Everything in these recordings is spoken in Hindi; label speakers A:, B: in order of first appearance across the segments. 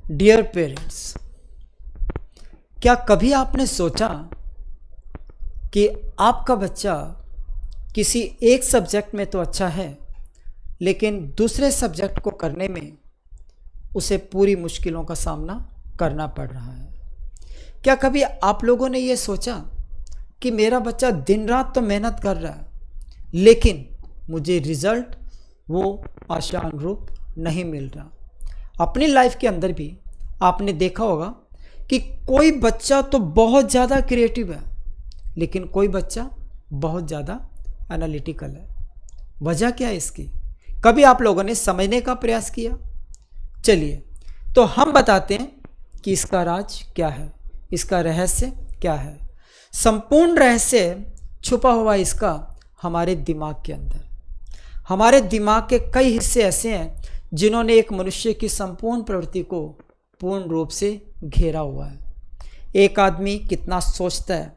A: डियर पेरेंट्स, क्या कभी आपने सोचा कि आपका बच्चा किसी एक सब्जेक्ट में तो अच्छा है, लेकिन दूसरे सब्जेक्ट को करने में उसे पूरी मुश्किलों का सामना करना पड़ रहा है? क्या कभी आप लोगों ने ये सोचा कि मेरा बच्चा दिन रात तो मेहनत कर रहा है, लेकिन मुझे रिज़ल्ट वो आशानुरूप नहीं मिल रहा? अपनी लाइफ के अंदर भी आपने देखा होगा कि कोई बच्चा तो बहुत ज़्यादा क्रिएटिव है, लेकिन कोई बच्चा बहुत ज़्यादा एनालिटिकल है। वजह क्या है इसकी? कभी आप लोगों ने समझने का प्रयास किया? चलिए तो हम बताते हैं कि इसका राज क्या है, इसका रहस्य क्या है। संपूर्ण रहस्य छुपा हुआ इसका हमारे दिमाग के अंदर। हमारे दिमाग के कई हिस्से ऐसे हैं जिन्होंने एक मनुष्य की संपूर्ण प्रवृत्ति को पूर्ण रूप से घेरा हुआ है। एक आदमी कितना सोचता है,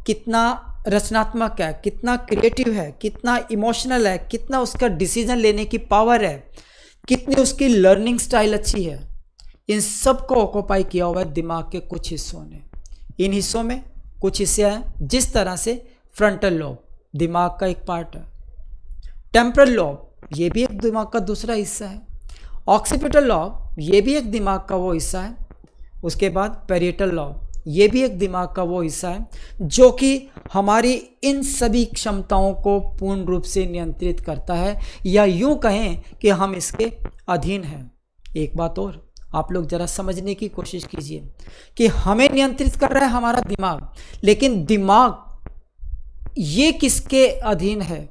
A: कितना रचनात्मक है, कितना क्रिएटिव है, कितना इमोशनल है, कितना उसका डिसीजन लेने की पावर है, कितनी उसकी लर्निंग स्टाइल अच्छी है, इन सब को ऑक्यूपाई किया हुआ है दिमाग के कुछ हिस्सों ने। इन हिस्सों में कुछ हिस्से हैं जिस तरह से फ्रंटल लॉब दिमाग का एक पार्ट है, टेम्परल लॉब ये भी एक दिमाग का दूसरा हिस्सा है, ऑक्सीपिटल लॉब ये भी एक दिमाग का वो हिस्सा है, उसके बाद पैरिएटल लॉब ये भी एक दिमाग का वो हिस्सा है जो कि हमारी इन सभी क्षमताओं को पूर्ण रूप से नियंत्रित करता है, या यूं कहें कि हम इसके अधीन हैं। एक बात और आप लोग जरा समझने की कोशिश कीजिए कि हमें नियंत्रित कर रहा है हमारा दिमाग, लेकिन दिमाग ये किसके अधीन है?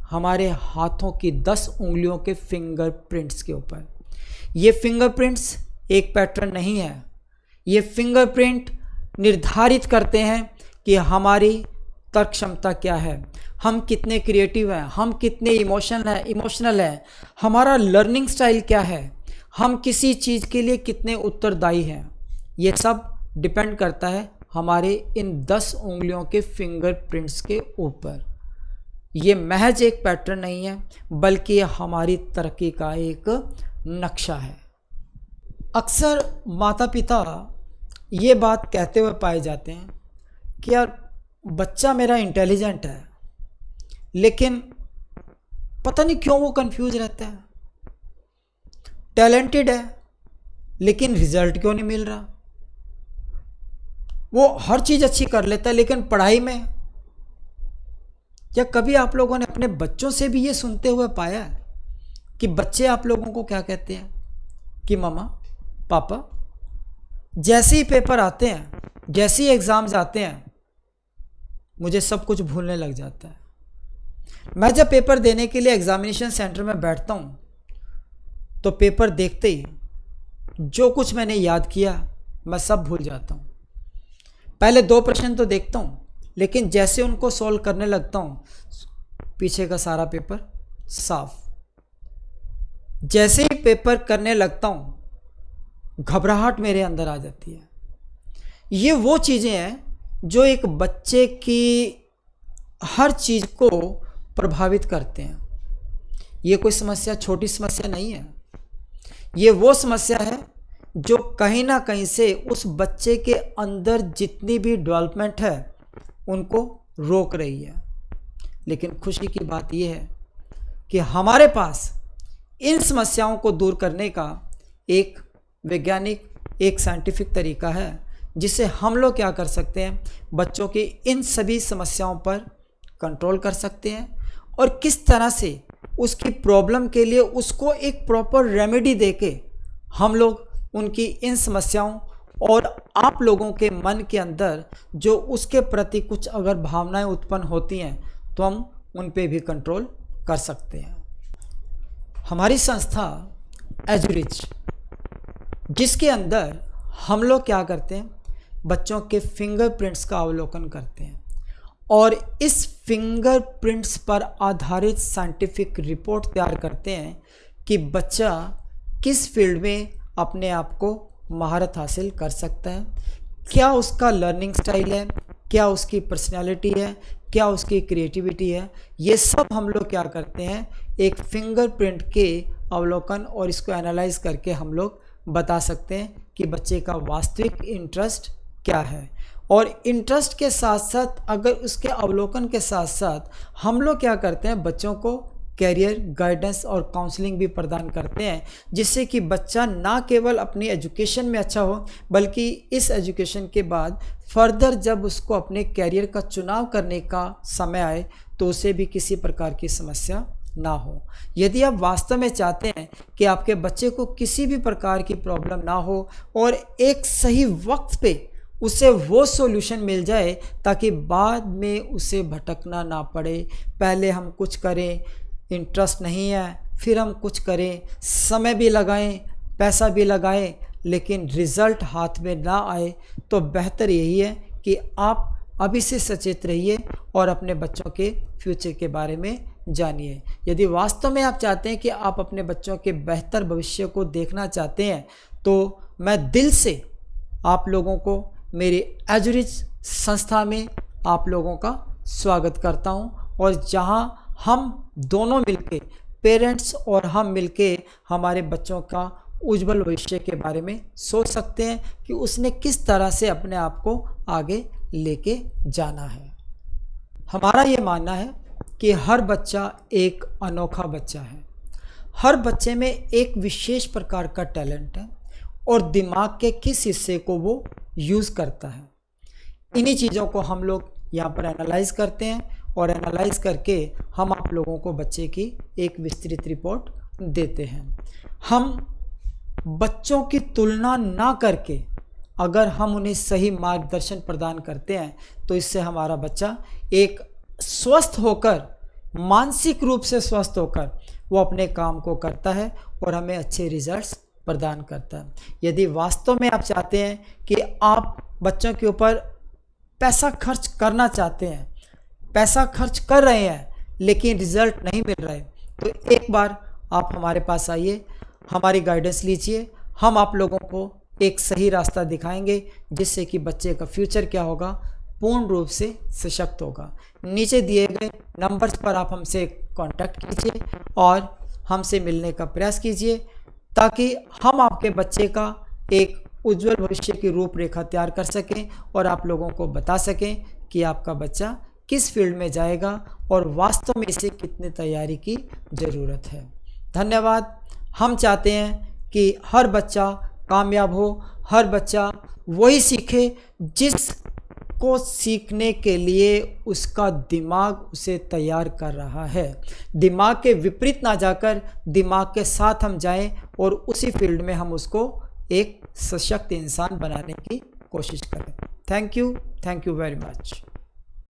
A: हमारे हाथों की 10 उंगलियों के फिंगरप्रिंट्स के ऊपर। ये फिंगरप्रिंट्स एक पैटर्न नहीं है, ये फिंगरप्रिंट निर्धारित करते हैं कि हमारी तर्क क्षमता क्या है, हम कितने क्रिएटिव हैं, हम कितने इमोशनल हैं, हमारा लर्निंग स्टाइल क्या है, हम किसी चीज़ के लिए कितने उत्तरदायी हैं। ये सब डिपेंड करता है हमारे इन 10 उंगलियों के फिंगरप्रिंट्स के ऊपर। ये महज एक पैटर्न नहीं है, बल्कि हमारी तरक्की का एक नक्शा है। अक्सर माता पिता ये बात कहते हुए पाए जाते हैं कि यार बच्चा मेरा इंटेलिजेंट है, लेकिन पता नहीं क्यों वो कंफ्यूज रहता है। टैलेंटेड है, लेकिन रिजल्ट क्यों नहीं मिल रहा? वो हर चीज़ अच्छी कर लेता है, लेकिन पढ़ाई में। या कभी आप लोगों ने अपने बच्चों से भी ये सुनते हुए पाया है कि बच्चे आप लोगों को क्या कहते हैं कि मम्मा पापा जैसे ही पेपर आते हैं, जैसे ही एग्ज़ाम्स आते हैं, मुझे सब कुछ भूलने लग जाता है। मैं जब पेपर देने के लिए एग्ज़ामिनेशन सेंटर में बैठता हूँ तो पेपर देखते ही जो कुछ मैंने याद किया मैं सब भूल जाता हूँ। पहले 2 प्रश्न तो देखता हूँ, लेकिन जैसे उनको सॉल्व करने लगता हूँ पीछे का सारा पेपर साफ। जैसे ही पेपर करने लगता हूँ घबराहट मेरे अंदर आ जाती है। ये वो चीज़ें हैं जो एक बच्चे की हर चीज़ को प्रभावित करते हैं। ये कोई समस्या छोटी समस्या नहीं है, ये वो समस्या है जो कहीं ना कहीं से उस बच्चे के अंदर जितनी भी डेवलपमेंट है उनको रोक रही है। लेकिन खुशी की बात यह है कि हमारे पास इन समस्याओं को दूर करने का एक वैज्ञानिक, एक साइंटिफिक तरीका है, जिससे हम लोग क्या कर सकते हैं, बच्चों की इन सभी समस्याओं पर कंट्रोल कर सकते हैं, और किस तरह से उसकी प्रॉब्लम के लिए उसको एक प्रॉपर रेमेडी देके हम लोग उनकी इन समस्याओं और आप लोगों के मन के अंदर जो उसके प्रति कुछ अगर भावनाएं उत्पन्न होती हैं तो हम उन पे भी कंट्रोल कर सकते हैं। हमारी संस्था एजुरिच, जिसके अंदर हम लोग क्या करते हैं, बच्चों के फिंगरप्रिंट्स का अवलोकन करते हैं और इस फिंगरप्रिंट्स पर आधारित साइंटिफिक रिपोर्ट तैयार करते हैं कि बच्चा किस फील्ड में अपने आप को महारत हासिल कर सकता है, क्या उसका लर्निंग स्टाइल है, क्या उसकी पर्सनालिटी है, क्या उसकी क्रिएटिविटी है। ये सब हम लोग क्या करते हैं, एक फिंगरप्रिंट के अवलोकन और इसको एनालाइज करके हम लोग बता सकते हैं कि बच्चे का वास्तविक इंटरेस्ट क्या है। और इंटरेस्ट के साथ साथ अगर उसके अवलोकन के साथ साथ हम लोग क्या करते हैं, बच्चों को कैरियर गाइडेंस और काउंसलिंग भी प्रदान करते हैं, जिससे कि बच्चा ना केवल अपनी एजुकेशन में अच्छा हो, बल्कि इस एजुकेशन के बाद फर्दर जब उसको अपने कैरियर का चुनाव करने का समय आए तो उसे भी किसी प्रकार की समस्या ना हो। यदि आप वास्तव में चाहते हैं कि आपके बच्चे को किसी भी प्रकार की प्रॉब्लम ना हो और एक सही वक्त पे उसे वो सॉल्यूशन मिल जाए ताकि बाद में उसे भटकना ना पड़े, पहले हम कुछ करें, इंटरेस्ट नहीं है, फिर हम कुछ करें, समय भी लगाएं, पैसा भी लगाएं, लेकिन रिज़ल्ट हाथ में ना आए, तो बेहतर यही है कि आप अभी से सचेत रहिए और अपने बच्चों के फ्यूचर के बारे में जानिए। यदि वास्तव में आप चाहते हैं कि आप अपने बच्चों के बेहतर भविष्य को देखना चाहते हैं, तो मैं दिल से आप लोगों को मेरी एजुरिच संस्था में आप लोगों का स्वागत करता हूं, और जहां हम दोनों मिलके, पेरेंट्स और हम मिलके हमारे बच्चों का उज्जवल भविष्य के बारे में सोच सकते हैं कि उसने किस तरह से अपने आप को आगे लेके जाना है। हमारा ये मानना है कि हर बच्चा एक अनोखा बच्चा है। हर बच्चे में एक विशेष प्रकार का टैलेंट है और दिमाग के किस हिस्से को वो यूज़ करता है। इन्हीं चीज़ों को हम लोग यहाँ पर एनालाइज करते हैं और एनालाइज करके हम आप लोगों को बच्चे की एक विस्तृत रिपोर्ट देते हैं। हम बच्चों की तुलना ना करके अगर हम उन्हें सही मार्गदर्शन प्रदान करते हैं तो इससे हमारा बच्चा एक स्वस्थ होकर, मानसिक रूप से स्वस्थ होकर वो अपने काम को करता है और हमें अच्छे रिजल्ट्स प्रदान करता है। यदि वास्तव में आप चाहते हैं कि आप बच्चों के ऊपर पैसा खर्च करना चाहते हैं, पैसा खर्च कर रहे हैं लेकिन रिजल्ट नहीं मिल रहे, तो एक बार आप हमारे पास आइए, हमारी गाइडेंस लीजिए। हम आप लोगों को एक सही रास्ता दिखाएंगे जिससे कि बच्चे का फ्यूचर क्या होगा, पूर्ण रूप से सशक्त होगा। नीचे दिए गए नंबर्स पर आप हमसे कांटेक्ट कीजिए और हमसे मिलने का प्रयास कीजिए ताकि हम आपके बच्चे का एक उज्जवल भविष्य की रूपरेखा तैयार कर सकें और आप लोगों को बता सकें कि आपका बच्चा किस फील्ड में जाएगा और वास्तव में इसे कितनी तैयारी की ज़रूरत है। धन्यवाद। हम चाहते हैं कि हर बच्चा कामयाब हो, हर बच्चा वही सीखे जिसको सीखने के लिए उसका दिमाग उसे तैयार कर रहा है। दिमाग के विपरीत ना जाकर दिमाग के साथ हम जाएं और उसी फील्ड में हम उसको एक सशक्त इंसान बनाने की कोशिश करें। Thank you very much.